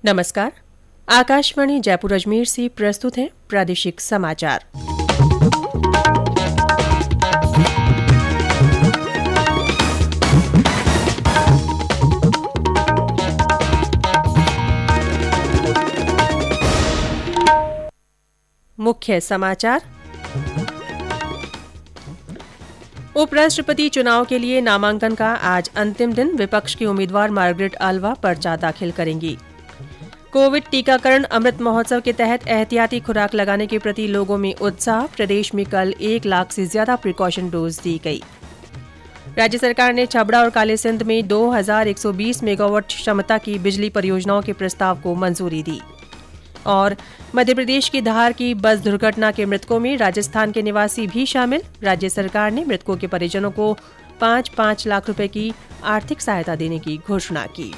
नमस्कार। आकाशवाणी जयपुर अजमेर से प्रस्तुत है प्रादेशिक समाचार। मुख्य समाचार। उपराष्ट्रपति चुनाव के लिए नामांकन का आज अंतिम दिन। विपक्ष की उम्मीदवार मार्गरेट आल्वा पर्चा दाखिल करेंगी। कोविड टीकाकरण अमृत महोत्सव के तहत एहतियाती खुराक लगाने के प्रति लोगों में उत्साह। प्रदेश में कल 1 लाख से ज्यादा प्रिकॉशन डोज दी गई। राज्य सरकार ने छबड़ा और कालीसिंध में 2120 मेगावाट क्षमता की बिजली परियोजनाओं के प्रस्ताव को मंजूरी दी। और मध्य प्रदेश की धार की बस दुर्घटना के मृतकों में राजस्थान के निवासी भी शामिल। राज्य सरकार ने मृतकों के परिजनों को 5-5 लाख रुपए की आर्थिक सहायता देने की घोषणा की।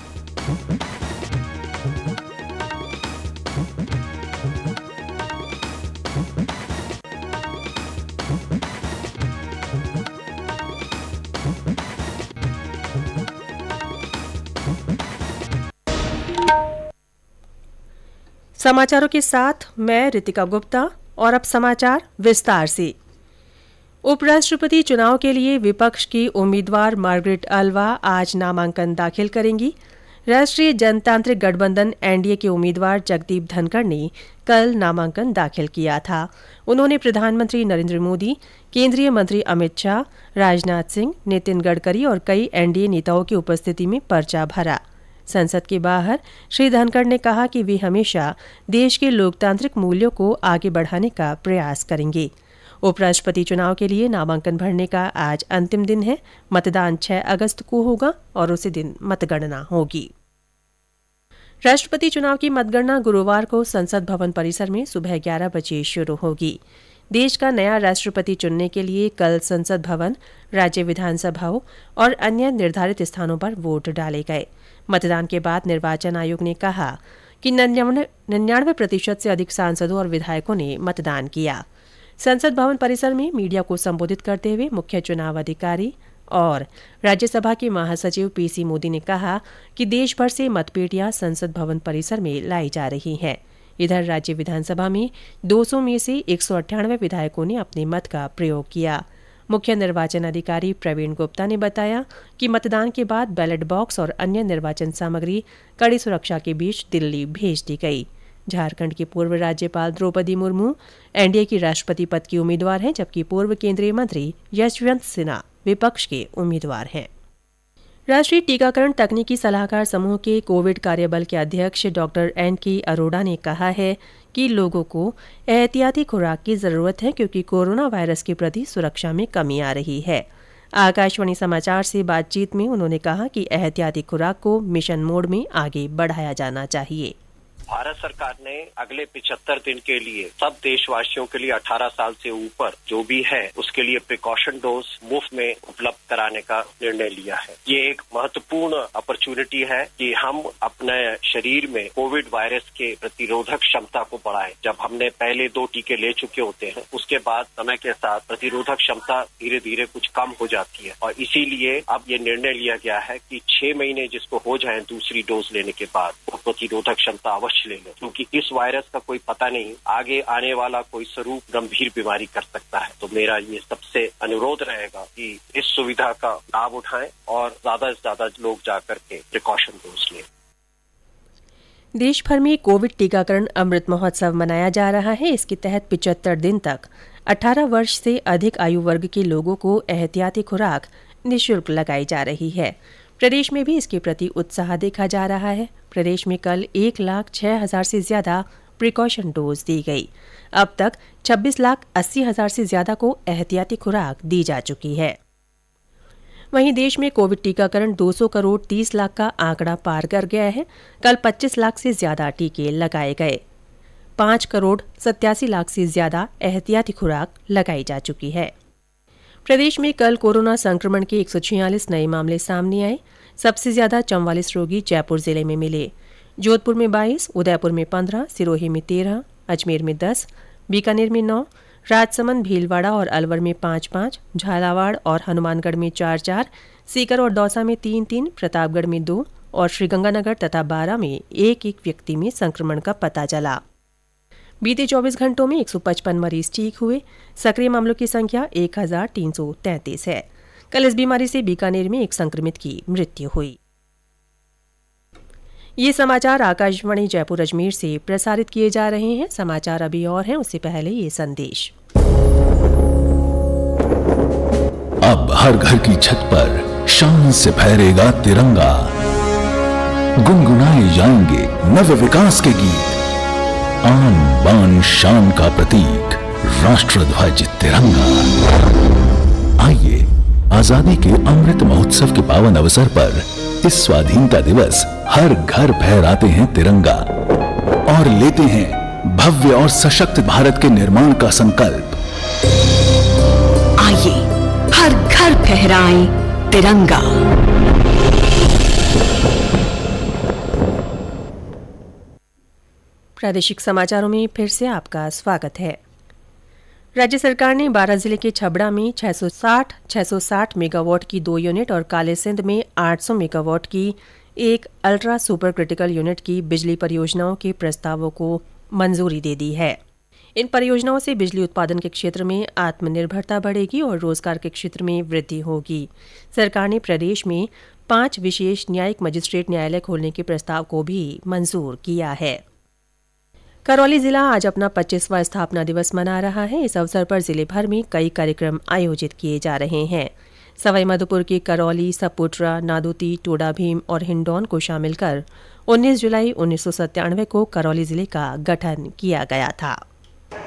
समाचारों के साथ मैं रितिका गुप्ता। और अब समाचार विस्तार से। उपराष्ट्रपति चुनाव के लिए विपक्ष की उम्मीदवार मार्गरेट आल्वा आज नामांकन दाखिल करेंगी। राष्ट्रीय जनतांत्रिक गठबंधन एनडीए के उम्मीदवार जगदीप धनखड़ ने कल नामांकन दाखिल किया था। उन्होंने प्रधानमंत्री नरेंद्र मोदी, केंद्रीय मंत्री अमित शाह, राजनाथ सिंह, नितिन गडकरी और कई एनडीए नेताओं की उपस्थिति में पर्चा भरा। संसद के बाहर श्री धनखड़ ने कहा कि वे हमेशा देश के लोकतांत्रिक मूल्यों को आगे बढ़ाने का प्रयास करेंगे। उपराष्ट्रपति चुनाव के लिए नामांकन भरने का आज अंतिम दिन है। मतदान 6 अगस्त को होगा और उसी दिन मतगणना होगी। राष्ट्रपति चुनाव की मतगणना गुरुवार को संसद भवन परिसर में सुबह 11 बजे शुरू होगी। देश का नया राष्ट्रपति चुनने के लिए कल संसद भवन, राज्य विधानसभाओं और अन्य निर्धारित स्थानों पर वोट डाले गए। मतदान के बाद निर्वाचन आयोग ने कहा कि 99% से अधिक सांसदों और विधायकों ने मतदान किया। संसद भवन परिसर में मीडिया को संबोधित करते हुए मुख्य चुनाव अधिकारी और राज्यसभा के महासचिव पीसी मोदी ने कहा कि देश भर से मतपेटियां संसद भवन परिसर में लाई जा रही हैं। इधर राज्य विधानसभा में 200 में से 198 विधायकों ने अपने मत का प्रयोग किया। मुख्य निर्वाचन अधिकारी प्रवीण गुप्ता ने बताया कि मतदान के बाद बैलेट बॉक्स और अन्य निर्वाचन सामग्री कड़ी सुरक्षा के बीच दिल्ली भेज दी गई। झारखंड की पूर्व राज्यपाल द्रौपदी मुर्मू एनडीए की राष्ट्रपति पद की उम्मीदवार हैं, जबकि पूर्व केंद्रीय मंत्री यशवंत सिन्हा विपक्ष के उम्मीदवार हैं। राष्ट्रीय टीकाकरण तकनीकी सलाहकार समूह के कोविड कार्यबल के अध्यक्ष डॉक्टर एन.के. अरोड़ा ने कहा है कि लोगों को एहतियाती खुराक की जरूरत है, क्योंकि कोरोना वायरस के प्रति सुरक्षा में कमी आ रही है। आकाशवाणी समाचार से बातचीत में उन्होंने कहा कि एहतियाती खुराक को मिशन मोड में आगे बढ़ाया जाना चाहिए। भारत सरकार ने अगले 75 दिन के लिए सब देशवासियों के लिए 18 साल से ऊपर जो भी है उसके लिए प्रिकॉशन डोज मुफ्त में उपलब्ध कराने का निर्णय लिया है। ये एक महत्वपूर्ण अपॉर्चुनिटी है कि हम अपने शरीर में कोविड वायरस के प्रतिरोधक क्षमता को बढ़ाएं। जब हमने पहले 2 टीके ले चुके होते हैं उसके बाद समय के साथ प्रतिरोधक क्षमता धीरे धीरे कुछ कम हो जाती है और इसीलिए अब ये निर्णय लिया गया है कि 6 महीने जिसको हो जाए दूसरी डोज लेने के बाद वो प्रतिरोधक क्षमता अवश्य ले लो, क्योंकि इस वायरस का कोई पता नहीं, आगे आने वाला कोई स्वरूप गंभीर बीमारी कर सकता है। तो मेरा ये सबसे अनुरोध रहेगा कि इस सुविधा का लाभ उठाएं और ज्यादा से ज्यादा लोग जाकर के प्रिकॉशन डोज लें। देश भर में कोविड टीकाकरण अमृत महोत्सव मनाया जा रहा है। इसके तहत 75 दिन तक 18 वर्ष से अधिक आयु वर्ग के लोगों को एहतियाती खुराक निःशुल्क लगाई जा रही है। प्रदेश में भी इसके प्रति उत्साह देखा जा रहा है। प्रदेश में कल 1,06,000 से ज्यादा प्रिकॉशन डोज दी गई। अब तक 26,80,000 से ज्यादा को एहतियाती खुराक दी जा चुकी है। वहीं देश में कोविड टीकाकरण 200 करोड़ 30 लाख का आंकड़ा पार कर गया है। कल 25 लाख से ज्यादा टीके लगाए गए। 5 करोड़ 87 लाख से ज्यादा एहतियाती खुराक लगाई जा चुकी है। प्रदेश में कल कोरोना संक्रमण के 146 नए मामले सामने आए। सबसे ज्यादा 44 रोगी जयपुर जिले में मिले। जोधपुर में 22, उदयपुर में 15, सिरोही में 13, अजमेर में 10, बीकानेर में 9, राजसमंद, भीलवाड़ा और अलवर में 5-5, झालावाड़ और हनुमानगढ़ में 4-4, सीकर और दौसा में 3-3, प्रतापगढ़ में 2 और श्रीगंगानगर तथा बारां में एक एक व्यक्ति में संक्रमण का पता चला। बीते 24 घंटों में 155 मरीज ठीक हुए। सक्रिय मामलों की संख्या 1333 है। कल इस बीमारी से बीकानेर में एक संक्रमित की मृत्यु हुई। ये समाचार आकाशवाणी जयपुर अजमेर से प्रसारित किए जा रहे हैं। समाचार अभी और हैं, उससे पहले ये संदेश। अब हर घर की छत पर शान से फहरेगा तिरंगा, गुनगुनाए जाएंगे नव विकास के गीत। आन बान शान का प्रतीक राष्ट्रध्वज तिरंगा। आइए आजादी के अमृत महोत्सव के पावन अवसर पर इस स्वाधीनता दिवस हर घर फहराते हैं तिरंगा और लेते हैं भव्य और सशक्त भारत के निर्माण का संकल्प। आइए हर घर फहराएं तिरंगा। प्रादेशिक समाचारों में फिर से आपका स्वागत है। राज्य सरकार ने बारां जिले के छबड़ा में 660 मेगावाट की 2 यूनिट और कालीसिंध में 800 मेगावाट की एक अल्ट्रा सुपर क्रिटिकल यूनिट की बिजली परियोजनाओं के प्रस्तावों को मंजूरी दे दी है। इन परियोजनाओं से बिजली उत्पादन के क्षेत्र में आत्मनिर्भरता बढ़ेगी और रोजगार के क्षेत्र में वृद्धि होगी। सरकार ने प्रदेश में 5 विशेष न्यायिक मजिस्ट्रेट न्यायालय खोलने के प्रस्ताव को भी मंजूर किया है। करौली जिला आज अपना 25वां स्थापना दिवस मना रहा है। इस अवसर पर जिले भर में कई कार्यक्रम आयोजित किए जा रहे हैं। सवाईमाधोपुर के करौली, सपुट्रा, नादोती, टोडा भीम और हिंडौन को शामिल कर 19 जुलाई 1997 को करौली जिले का गठन किया गया था।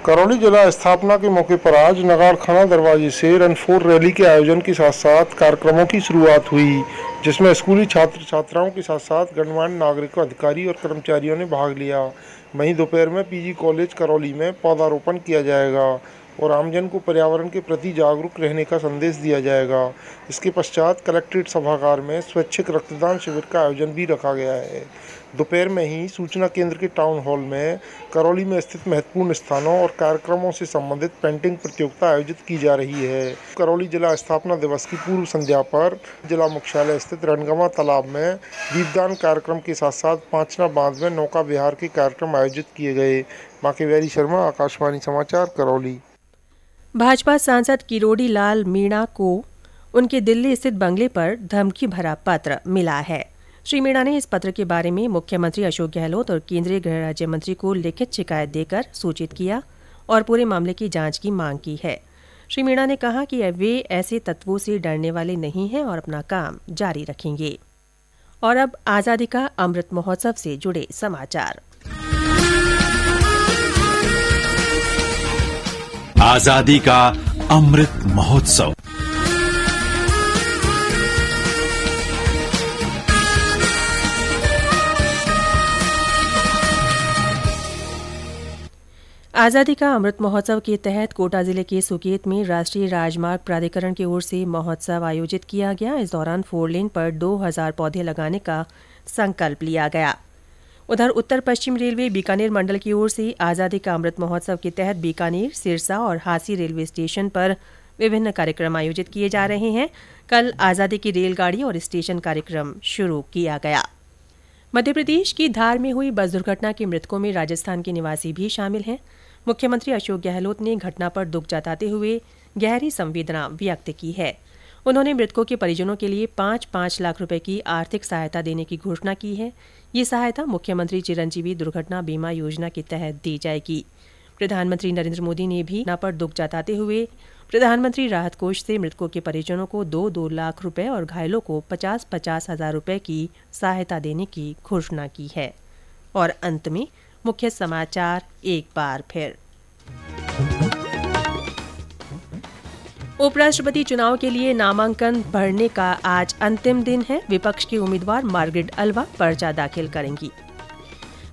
करौली जिला स्थापना के मौके पर आज नगाड़खाना दरवाजे से रन फॉर रैली के आयोजन के साथ साथ कार्यक्रमों की शुरुआत हुई, जिसमें स्कूली छात्र छात्राओं के साथ साथ गणमान्य नागरिकों, अधिकारी और कर्मचारियों ने भाग लिया। वहीं दोपहर में पीजी कॉलेज करौली में पौधारोपण किया जाएगा और आमजन को पर्यावरण के प्रति जागरूक रहने का संदेश दिया जाएगा। इसके पश्चात कलेक्ट्रेट सभागार में स्वैच्छिक रक्तदान शिविर का आयोजन भी रखा गया है। दोपहर में ही सूचना केंद्र के टाउन हॉल में करौली में स्थित महत्वपूर्ण स्थानों और कार्यक्रमों से संबंधित पेंटिंग प्रतियोगिता आयोजित की जा रही है। करौली जिला स्थापना दिवस की पूर्व संध्या पर जिला मुख्यालय स्थित रणगंवा तालाब में दीपदान कार्यक्रम के साथ साथ पांचना बांध में नौका विहार के कार्यक्रम आयोजित किए गए। बांकेबिहारी शर्मा, आकाशवाणी समाचार, करौली। भाजपा सांसद किरोड़ी लाल मीणा को उनके दिल्ली स्थित बंगले पर धमकी भरा पत्र मिला है। श्री मीणा ने इस पत्र के बारे में मुख्यमंत्री अशोक गहलोत और केंद्रीय गृह राज्य मंत्री को लिखित शिकायत देकर सूचित किया और पूरे मामले की जांच की मांग की है। श्री मीणा ने कहा कि वे ऐसे तत्वों से डरने वाले नहीं हैं और अपना काम जारी रखेंगे। और अब आजादी का अमृत महोत्सव से जुड़े समाचार। आजादी का अमृत महोत्सव। आजादी का अमृत महोत्सव के तहत कोटा जिले के सुकेत में राष्ट्रीय राजमार्ग प्राधिकरण की ओर से महोत्सव आयोजित किया गया। इस दौरान 4 लेन पर 2000 पौधे लगाने का संकल्प लिया गया। उधर उत्तर पश्चिम रेलवे बीकानेर मंडल की ओर से आजादी का अमृत महोत्सव के तहत बीकानेर, सिरसा और हांसी रेलवे स्टेशन पर विभिन्न कार्यक्रम आयोजित किए जा रहे हैं। कल आजादी की रेलगाड़ी और स्टेशन कार्यक्रम शुरू किया गया। मध्य प्रदेश की धार में हुई बस दुर्घटना के मृतकों में राजस्थान के निवासी भी शामिल हैं। मुख्यमंत्री अशोक गहलोत ने घटना पर दुख जताते हुए गहरी संवेदना व्यक्त की है। उन्होंने मृतकों के परिजनों के लिए 5-5 लाख रुपए की आर्थिक सहायता देने की घोषणा की है। ये सहायता मुख्यमंत्री चिरंजीवी दुर्घटना बीमा योजना के तहत दी जाएगी। प्रधानमंत्री नरेंद्र मोदी ने भी घटना पर दुख जताते हुए प्रधानमंत्री राहत कोष से मृतकों के परिजनों को 2-2 लाख रुपए और घायलों को 50-50 हजार रुपए की सहायता देने की घोषणा की है। और अंत में मुख्य समाचार एक बार फिर। उपराष्ट्रपति चुनाव के लिए नामांकन भरने का आज अंतिम दिन है। विपक्ष की उम्मीदवार मार्गरेट अल्वा पर्चा दाखिल करेंगी।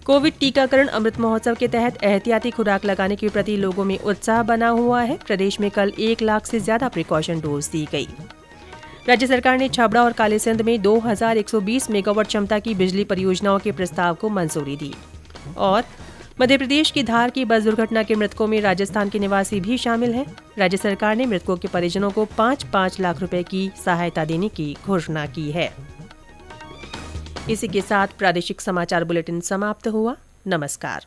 कोविड टीकाकरण अमृत महोत्सव के तहत एहतियाती खुराक लगाने के प्रति लोगों में उत्साह बना हुआ है। प्रदेश में कल 1 लाख से ज्यादा प्रिकॉशन डोज दी गई। राज्य सरकार ने छबड़ा और कालीसिंध में 2120 मेगावाट क्षमता की बिजली परियोजनाओं के प्रस्ताव को मंजूरी दी। और मध्य प्रदेश की धार की बस दुर्घटना के मृतकों में राजस्थान के निवासी भी शामिल हैं। राज्य सरकार ने मृतकों के परिजनों को 5-5 लाख रुपए की सहायता देने की घोषणा की है। इसी के साथ प्रादेशिक समाचार बुलेटिन समाप्त हुआ। नमस्कार।